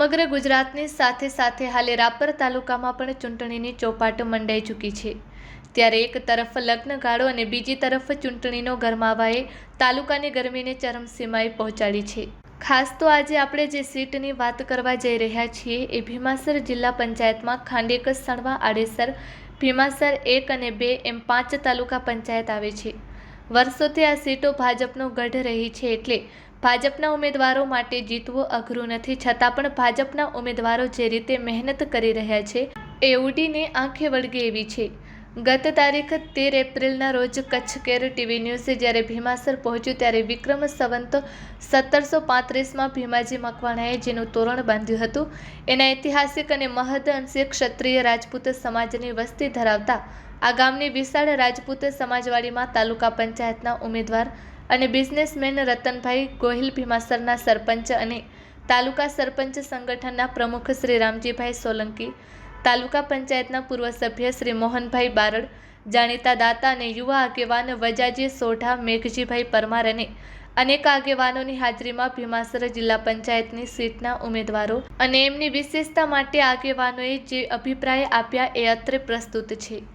સમગ્ર ગુજરાતની સાથે સાથે હાલે રાપર તાલુકામાં પણ ચૂંટણીની ચોપાટ મંડાઈ ચૂકી છે। ત્યારે એક તરફ લગ્નગાળો અને બીજી તરફ ચૂંટણીનો ગરમાવાએ તાલુકાની ગરમીને ચરમસીમાએ પહોંચાડી છે। ખાસ તો આજે આપણે જે સીટની વાત કરવા જઈ રહ્યા છીએ એ ભીમાસર જિલ્લા પંચાયતમાં ખાંડેક, સણવા, આડેસર, ભીમાસર 1 અને 2 એમ 5 તાલુકા પંચાયત આવે છે। વર્ષોથી આ સીટો ભાજપનો ગઢ રહી છે, એટલે ભાજપના ઉમેદવારો માટે જીતવું અઘરું નથી, છતાં પણ ભાજપના ઉમેદવારો જે રીતે મહેનત કરી રહ્યા છે એ ઉડીને આંખે વળગે એવી છે। ગત તારીખ 13 એપ્રિલના રોજ કચ્છ કેર ટીવી ન્યૂઝે જ્યારે ભીમાસર પહોંચ્યું ત્યારે વિક્રમ સંવત 1735માં ભીમાજી મકવાણાએ જેનું તોરણ બાંધ્યું હતું એના ઐતિહાસિક અને મહદ અંશે ક્ષત્રિય રાજપૂત સમાજની વસ્તી ધરાવતા આ ગામની વિશાળ રાજપૂત સમાજવાડીમાં તાલુકા પંચાયતના ઉમેદવાર અને બિઝનેસમેન રતનભાઈ ગોહિલ, ભીમાસરના સરપંચ અને તાલુકા સરપંચ સંગઠનના પ્રમુખ શ્રી રામજીભાઈ સોલંકી, તાલુકા પંચાયતના પૂર્વ સભ્ય શ્રી મોહનભાઈ બારડ, જાણીતા દાતા અને યુવા આગેવાન વજાજી સોઢા, મેઘજીભાઈ પરમાર અને અનેક આગેવાનોની હાજરીમાં ભીમાસર જિલ્લા પંચાયતની સીટના ઉમેદવારો અને એમની વિશેષતા માટે આગેવાનોએ જે અભિપ્રાય આપ્યા એ અત્રે પ્રસ્તુત છે।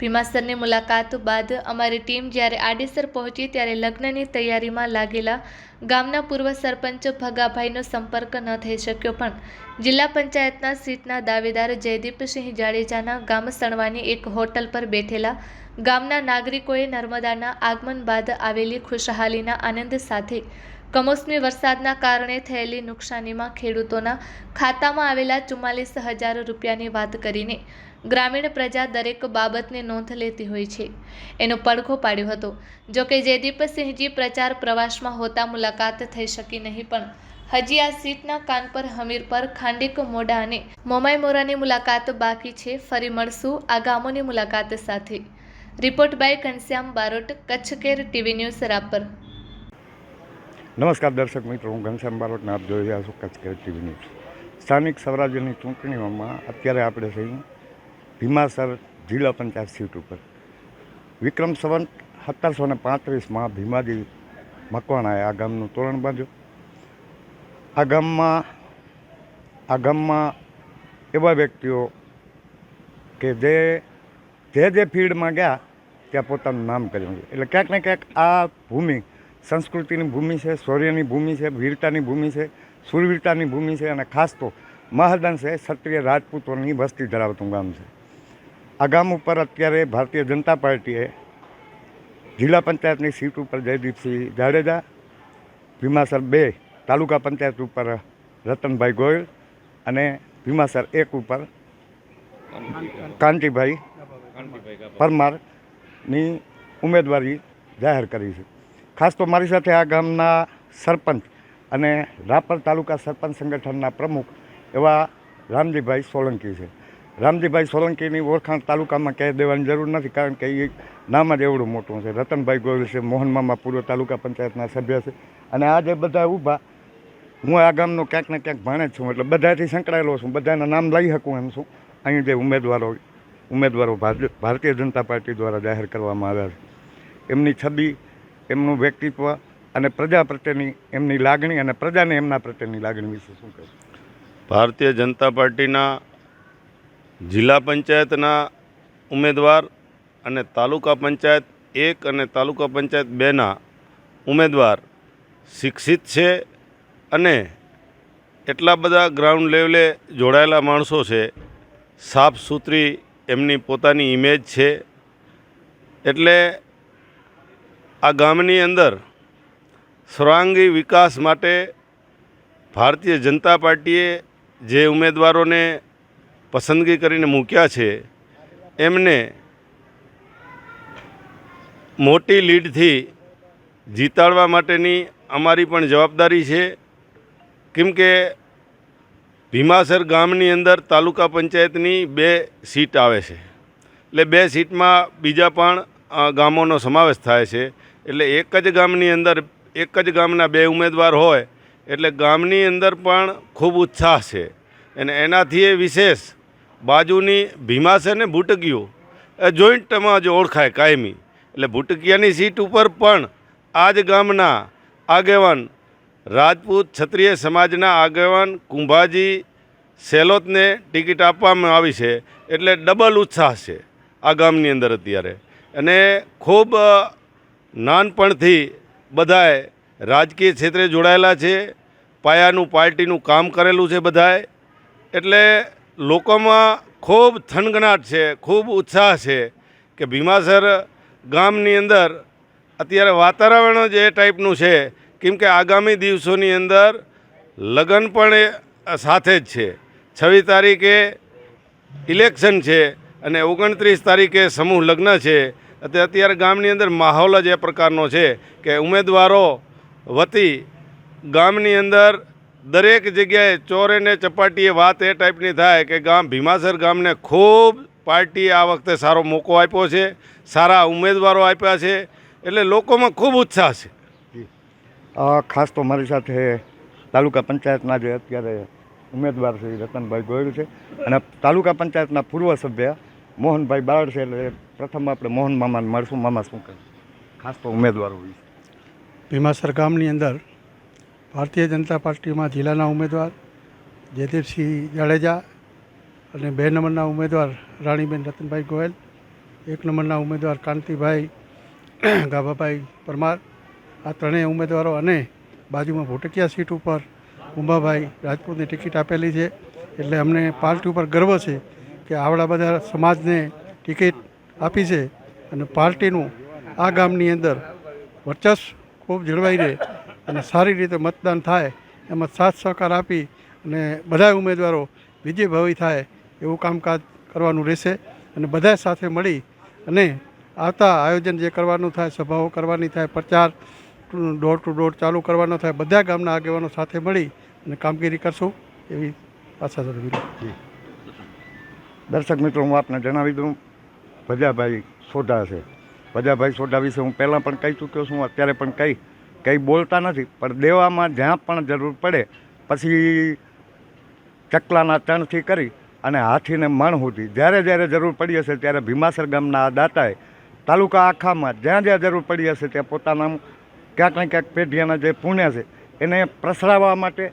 ભીમાસરની મુલાકાત બાદ અમારી ટીમ જ્યારે આડેસર પહોંચી ત્યારે લગ્નની તૈયારીમાં લાગેલા ગામના પૂર્વ સરપંચ ભગાભાઈનો સંપર્ક ન થઈ શક્યો, પણ જિલ્લા પંચાયતના સીટના દાવેદાર જયદીપસિંહ જાડેજાના ગામ સણવાની એક હોટલ પર બેઠેલા ગામના નાગરિકોએ નર્મદાના આગમન બાદ આવેલી ખુશહાલીના આનંદ સાથે કમોસમી વરસાદના કારણે થયેલી નુકસાનીમાં ખેડૂતોના ખાતામાં આવેલા 44,000 રૂપિયાની વાત કરીને ગ્રામીણ પ્રજા દરેક બાબતની નોંધ લેતી હોય છે એનો પડઘો પાડ્યો હતો। જોકે જયદીપસિંહજી પ્રચાર પ્રવાસમાં હોતા મુલાકાત થઈ શકી નહીં, પણ હજી આ સીટના કાન પર, હમીર પર, ખાંડેક, મોડા અને મોમાઈ મોરાની મુલાકાત બાકી છે। ફરી મળશું આ ગામોની મુલાકાત સાથે। Report by Ghanshyam Barot, Kutch care TV news, Rapar. નમસ્કાર દર્શક મિત્રો, હું ઘનશ્યામ બારોટને આપ જોઈ રહ્યા છો કચ્છ કેર ટીવી ન્યૂઝ। સ્થાનિક સ્વરાજ્યની ચૂંટણીઓમાં અત્યારે આપણે છીએ ભીમાસર જિલ્લા પંચાયત સીટ ઉપર। વિક્રમ સંવત 1735માં ભીમાજી મકવાણાએ આ ગામનું તોરણ બાંધ્યું। આ ગામમાં એવા વ્યક્તિઓ કે જે ફિલ્ડમાં ગયા ત્યાં પોતાનું નામ કર્યું છે, એટલે ક્યાંક ને ક્યાંક આ ભૂમિ સંસ્કૃતિની ભૂમિ છે, શૌર્યની ભૂમિ છે, વીરતાની ભૂમિ છે, શૂરવીરતાની ભૂમિ છે અને ખાસ તો મહદઅંશે ક્ષત્રિય રાજપૂતોની વસ્તી ધરાવતું ગામ છે। આ ગામ ઉપર અત્યારે ભારતીય જનતા પાર્ટીએ જિલ્લા પંચાયતની સીટ ઉપર જયદીપસિંહ જાડેજા, ભીમાસર 2 તાલુકા પંચાયત ઉપર રતનભાઈ ગોહિલ અને ભીમાસર 1 ઉપર કાંતિભાઈ પરમારની ઉમેદવારી જાહેર કરી છે। ખાસ તો મારી સાથે આ ગામના સરપંચ અને રાપર તાલુકા સરપંચ સંગઠનના પ્રમુખ એવા રામજીભાઈ સોલંકી છે। રામજીભાઈ સોલંકીની ઓળખાણ તાલુકામાં કહી દેવાની જરૂર નથી, કારણ કે એ નામ જ એવડું મોટું છે। રતનભાઈ ગોહિલ છે, મોહનમામા પૂર્વ તાલુકા પંચાયતના સભ્ય છે અને આ જે બધા ઊભા, હું આ ગામનો ક્યાંક ને ક્યાંક ભાણે જ છું, એટલે બધાથી સંકળાયેલો છું, બધાના નામ લઈ શકું એમ છું। અહીં જે ઉમેદવારો ભારતીય જનતા પાર્ટી દ્વારા જાહેર કરવામાં આવ્યા છે, એમની છબી, એમનું વ્યક્તિત્વ અને પ્રજા પ્રત્યેની એમની લાગણી અને પ્રજાને એમના પ્રત્યેની લાગણી વિશે શું કહે? ભારતીય જનતા પાર્ટીના જિલ્લા પંચાયતના ઉમેદવાર અને તાલુકા પંચાયત 1 અને તાલુકા પંચાયત 2ના ઉમેદવાર શિક્ષિત છે અને એટલા બધા ગ્રાઉન્ડ લેવલે જોડાયેલા માણસો છે, સાફ સુથરી એમની પોતાની ઇમેજ છે, એટલે આ ગામની અંદર સર્વાંગી વિકાસ માટે ભારતીય જનતા પાર્ટીએ જે ઉમેદવારોને પસંદગી કરીને મૂક્યા છે એમને મોટી લીડથી જીતાડવા માટેની અમારી પણ જવાબદારી છે। કેમ કે ભીમાસર ગામની અંદર તાલુકા પંચાયતની 2 સીટ આવે છે, એટલે 2 સીટમાં બીજા પણ ગામોનો સમાવેશ થાય છે, એટલે એક જ ગામની અંદર એક જ ગામના 2 ઉમેદવાર હોય એટલે ગામની અંદર પણ ખૂબ ઉત્સાહ છે। અને એનાથી એ વિશેષ બાજુની ભીમાસર ને ભૂટકીઓ એ જોઈન્ટમાં જ ઓળખાય કાયમી, એટલે ભૂટકીયાની સીટ ઉપર પણ આ જ ગામના આગેવાન રાજપૂત ક્ષત્રિય સમાજના આગેવાન કુંભાજી સેલોતને ટિકિટ આપવામાં આવી છે એટલે ડબલ ઉત્સાહ છે આ ગામની અંદર અત્યારે. અને ખૂબ નાનપણથી બધાએ રાજકીય ક્ષેત્રે જોડાયેલા છે, પાયાનું પાર્ટીનું કામ કરેલું છે બધાએ, એટલે લોકોમાં ખૂબ થનગનાટ છે, ખૂબ ઉત્સાહ છે કે ભીમાસર ગામની અંદર અત્યારે વાતાવરણ જ એ ટાઈપનું છે કેમ કે આગામી દિવસોની અંદર લગ્ન પણ સાથે જ છે. 26 તારીખે ઇલેક્શન છે અને 29 તારીખે સમૂહ લગ્ન છે. અત્યારે ગામની અંદર માહોલ જ એ પ્રકારનો છે કે ઉમેદવારો વતી ગામની અંદર દરેક જગ્યાએ ચોરે ને ચપાટીએ વાત એ ટાઈપની થાય કે ભીમાસર ગામને ખૂબ પાર્ટીએ આ વખતે સારો મોકો આપ્યો છે, સારા ઉમેદવારો આપ્યા છે, એટલે લોકોમાં ખૂબ ઉત્સાહ છે. ખાસ તો મારી સાથે તાલુકા પંચાયતના જે અત્યારે ઉમેદવાર છે રતનભાઈ ગોયલ છે અને તાલુકા પંચાયતના પૂર્વ સભ્ય મોહનભાઈ બારડ છે. એટલે પ્રથમ આપણે મોહન મામાને મળશું. મામા શું કહે ખાસ તો ઉમેદવારો વિશે? ભીમાસર ગામની અંદર ભારતીય જનતા પાર્ટીમાં જિલ્લાના ઉમેદવાર જયદીપસિંહ જાડેજા અને 2 નંબરના ઉમેદવાર રાણીબેન રતનભાઈ ગોયલ, 1 નંબરના ઉમેદવાર કાંતિભાઈ ગાભાભાઈ પરમાર, આ ત્રણેય ઉમેદવારો અને બાજુમાં ભોટકિયા સીટ ઉપર ઉંબાભાઈ રાજપૂતની ટિકિટ આપેલી છે. એટલે અમને પાર્ટી ઉપર ગર્વ છે કે આવડા બધા સમાજને ટિકિટ આપી છે અને પાર્ટીનું આ ગામની અંદર વર્ચસ્વ ખૂબ જળવાઈ રહે અને સારી રીતે મતદાન થાય એમાં સાથ સહકાર આપી અને બધા ઉમેદવારો વિજયભાવી થાય એવું કામકાજ કરવાનું રહેશે. અને બધા સાથે મળી અને આવતા આયોજન જે કરવાનું થાય, સભાઓ કરવાની થાય, પ્રચાર ડોર ટુ ડોર ચાલુ કરવાનો થાય, બધા ગામના આગેવાનો સાથે મળી અને કામગીરી કરશું એવી આશા ધરવી. દર્શક મિત્રો, હું આપને જણાવી દઉં, ભજાભાઈ સોઢા છે. ભજાભાઈ સોઢા વિશે હું પહેલાં પણ કહી ચૂક્યો છું, અત્યારે પણ કંઈ બોલતા નથી, પણ દેવામાં જ્યાં પણ જરૂર પડે પછી ચકલાના ચણથી કરી અને હાથીને મણ સુધી જ્યારે જ્યારે જરૂર પડી હશે ત્યારે ભીમાસર ગામના આ દાતાએ તાલુકા આખામાં જ્યાં જ્યાં જરૂર પડી હશે ત્યાં પોતાના ક્યાંક ને ક્યાંક પેઢીના જે પુણ્ય છે એને પ્રસરાવવા માટે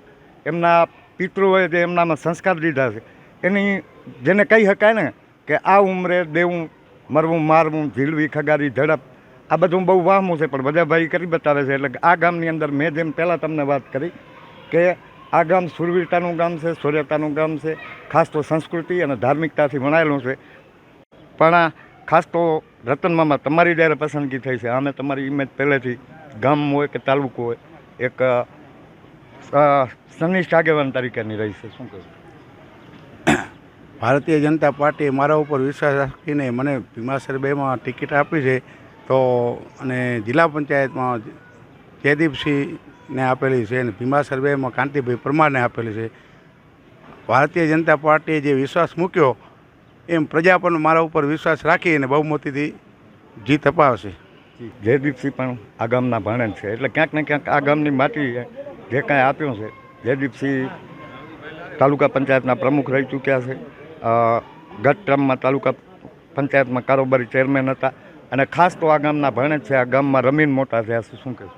એમના પિતૃઓએ જે એમનામાં સંસ્કાર દીધા છે એની જેને કહી શકાય ને કે આ ઉંમરે દેવું મરવું મારવું ઝીલવી ખગારી ઝડપ, આ બધું બહુ વાહમું છે પણ બધા ભાઈ કરી બતાવે છે. એટલે આ ગામની અંદર મેં જેમ પહેલાં તમને વાત કરી કે આ ગામ સુરવીરતાનું ગામ છે, શૌર્યતાનું ગામ છે, ખાસ તો સંસ્કૃતિ અને ધાર્મિકતાથી વણાયેલું છે. પણ ખાસ તો રતન મામા તમારી જ્યારે પસંદગી થઈ છે, અમે તમારી ઇમેજ પહેલેથી ગામ હોય કે તાલુકો હોય એક સનિષ્ઠ આગેવાન તરીકેની રહી છે. શું કહેવું? ભારતીય જનતા પાર્ટીએ મારા ઉપર વિશ્વાસ રાખીને મને ભીમાસર 2માં ટિકિટ આપી છે. તો અને જિલ્લા પંચાયતમાં જયદીપસિંહને આપેલી છે અને ભીમાસર 2માં કાંતિભાઈ પરમારને આપેલી છે. ભારતીય જનતા પાર્ટીએ જે વિશ્વાસ મૂક્યો એમ પ્રજા પણ મારા ઉપર વિશ્વાસ રાખી અને બહુમતીથી જીત અપાવશે. જયદીપસિંહ પણ આ ગામના ભાણેજ છે, એટલે ક્યાંક ને ક્યાંક આ ગામની માટી જે કાંઈ આપ્યું છે. જયદીપસિંહ તાલુકા પંચાયતના પ્રમુખ રહી ચૂક્યા છે, ગત ટર્મમાં તાલુકા પંચાયતમાં કારોબારી ચેરમેન હતા અને ખાસ તો આ ગામના ભાણેજ છે. આ ગામમાં રમીન મોટા થયા છે. શું કહેશું?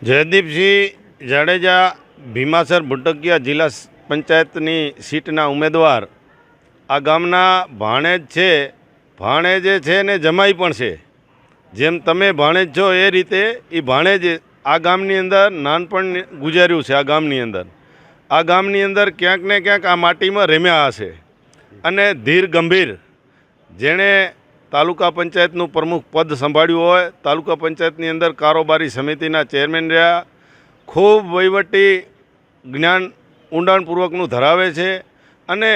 જયદીપસિંહ જાડેજા ભીમાસર ભુટકિયા જિલ્લા પંચાયતની સીટના ઉમેદવાર આ ગામના ભાણેજ છે. ભાણેજ છે ને જમાઈ પણ છે. જેમ તમે ભાણેજ છો એ રીતે એ ભાણેજ આ ગામની અંદર નાનપણ ગુજાર્યું છે. આ ગામની અંદર ક્યાંક ને ક્યાંક આ માટીમાં રમ્યા હશે અને ધીર ગંભીર જેણે તાલુકા પંચાયતનું પ્રમુખ પદ સંભાળ્યું હોય, તાલુકા પંચાયતની અંદર કારોબારી સમિતિના ચેરમેન રહ્યા, ખૂબ વહીવટી જ્ઞાન ઊંડાણપૂર્વકનું ધરાવે છે અને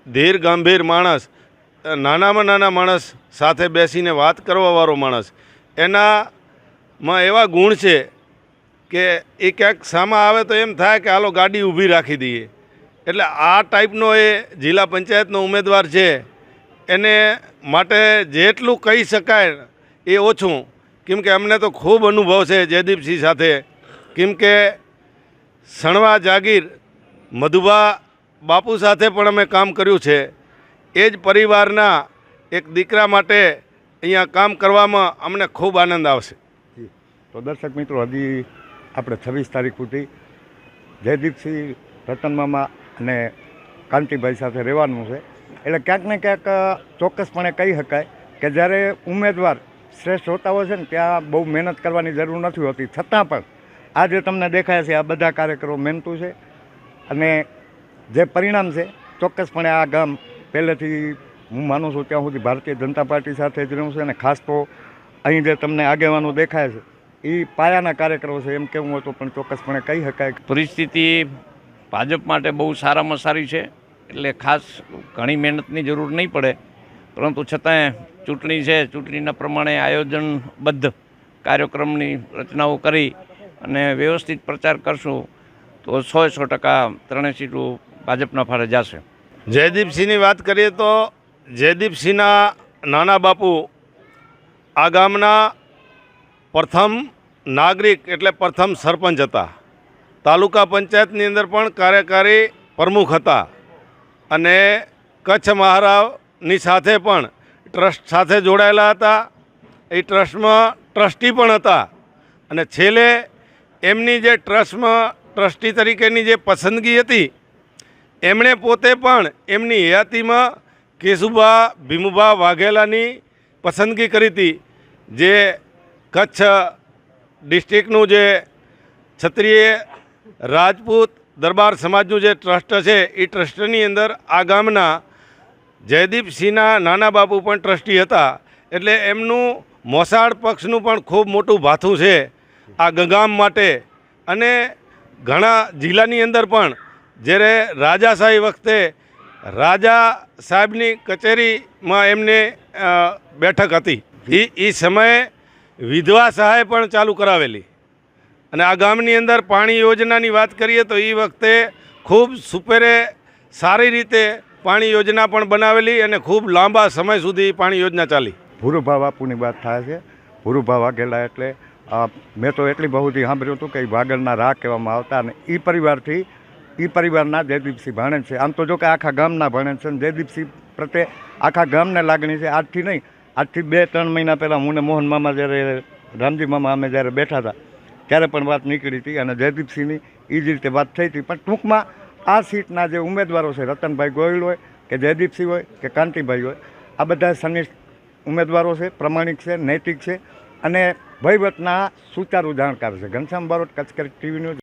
ધીર ગંભીર માણસ, નાનામાં નાના માણસ સાથે બેસીને વાત કરવાવાળો માણસ, એનામાં એવા ગુણ છે કે એ ક્યાંક સામા આવે તો એમ થાય કે હાલો ગાડી ઊભી રાખી દઈએ. એટલે આ ટાઈપનો એ જિલ્લા પંચાયતનો ઉમેદવાર છે. એને માટે જેટલું કહી શકાય એ ઓછું, કેમ કે અમને તો ખૂબ અનુભવ છે જયદીપસિંહ સાથે. કેમ કે સણવા જાગીર મધુબા બાપુ સાથે પણ અમે કામ કર્યું છે. એ જ પરિવારના એક દીકરા માટે અહીંયા કામ કરવામાં અમને ખૂબ આનંદ આવશે. તો દર્શક મિત્રો, હજી આપણે 26 તારીખ સુધી જયદીપસિંહ રતનમામા અને કાંતિભાઈ સાથે રહેવાનું છે. એટલે ક્યાંક ને ક્યાંક ચોક્કસપણે કહી શકાય કે જ્યારે ઉમેદવાર શ્રેષ્ઠ હોતા હોય છે ને ત્યાં બહુ મહેનત કરવાની જરૂર નથી હોતી, છતાં પણ આ જે તમને દેખાય છે આ બધા કાર્યકરો મહેનતુ છે. અને જે પરિણામ છે ચોક્કસપણે આ ગામ પહેલેથી હું માનું છું ત્યાં સુધી ભારતીય જનતા પાર્ટી સાથે જ રહ્યું છે. અને ખાસ તો અહીં જે તમને આગેવાનો દેખાય છે એ પાયાના કાર્યકરો છે એમ કહેવું હોય તો પણ ચોક્કસપણે કહી શકાય. પરિસ્થિતિ ભાજપ માટે બહુ સારામાં સારી છે, એટલે ખાસ ઘણી મહેનતની જરૂર નહીં પડે, પરંતુ છતાંય ચૂંટણી છે, ચૂંટણીના પ્રમાણે આયોજનબદ્ધ કાર્યક્રમની રચનાઓ કરી અને વ્યવસ્થિત પ્રચાર કરશું તો 100% ત્રણેય સીટો ભાજપના ફાળે જશે. જયદીપસિંહની વાત કરીએ તો જયદીપસિંહના નાના બાપુ આ ગામના પ્રથમ નાગરિક એટલે પ્રથમ સરપંચ હતા. તાલુકા પંચાયતની અંદર પણ કાર્યકારી પ્રમુખ હતા અને કચ્છ મહારાવની સાથે પણ ટ્રસ્ટ સાથે જોડાયેલા હતા. એ ટ્રસ્ટમાં ટ્રસ્ટી પણ હતા અને છેલ્લે એમની જે ટ્રસ્ટમાં ટ્રસ્ટી તરીકેની જે પસંદગી હતી એમણે પોતે પણ એમની હયાતીમાં કેશુભા ભીમુભા વાઘેલાની પસંદગી કરી હતી, જે કચ્છ ડિસ્ટ્રિક્ટનું જે ક્ષત્રિય રાજપૂત દરબાર સમાજનું જે ટ્રસ્ટ છે એ ટ્રસ્ટની અંદર આ ગામના જયદીપસિંહના નાના બાપુ પણ ટ્રસ્ટી હતા. એટલે એમનું મોસાળ પક્ષનું પણ ખૂબ મોટું ભાથું છે આ ગામ માટે. અને ઘણા જિલ્લાની અંદર પણ જ્યારે રાજાશાહી વખતે રાજા સાહેબની કચેરીમાં એમને બેઠક હતી, એ સમયે વિધવા સહાય પણ ચાલુ કરાવેલી. અને આ ગામની અંદર પાણી યોજનાની વાત કરીએ તો એ વખતે ખૂબ સુપેરે સારી રીતે પાણી યોજના પણ બનાવેલી અને ખૂબ લાંબા સમય સુધી પાણી યોજના ચાલી. ભૂરુભા બાપુની વાત થાય છે. ભૂરુભા વાઘેલા એટલે મેં તો એટલી બહુથી સાંભળ્યું હતું કે વાગડના રાહ કહેવામાં આવતા. અને એ પરિવારના જયદીપસિંહ ભાણેજ છે. આમ તો જો કે આખા ગામના ભાણેજ છે. જયદીપસિંહ પ્રત્યે આખા ગામને લાગણી છે. આજથી નહીં, આજથી 2-3 મહિના પહેલાં હું ને મોહન મામા જ્યારે રામજી મામા અમે જ્યારે બેઠા હતા ત્યારે પણ વાત નીકળી હતી અને જયદીપસિંહની એ જ રીતે વાત થઈ હતી. પણ ટૂંકમાં આ સીટના જે ઉમેદવારો છે, રતનભાઈ ગોયલ હોય કે જયદીપસિંહ હોય કે કાંતિભાઈ હોય, આ બધા સનિષ્ઠ ઉમેદવારો છે, પ્રમાણિક છે, નૈતિક છે અને વહીવટના સુચારુ જાણકાર છે. Ghanshyam Barot, Kutch TV news.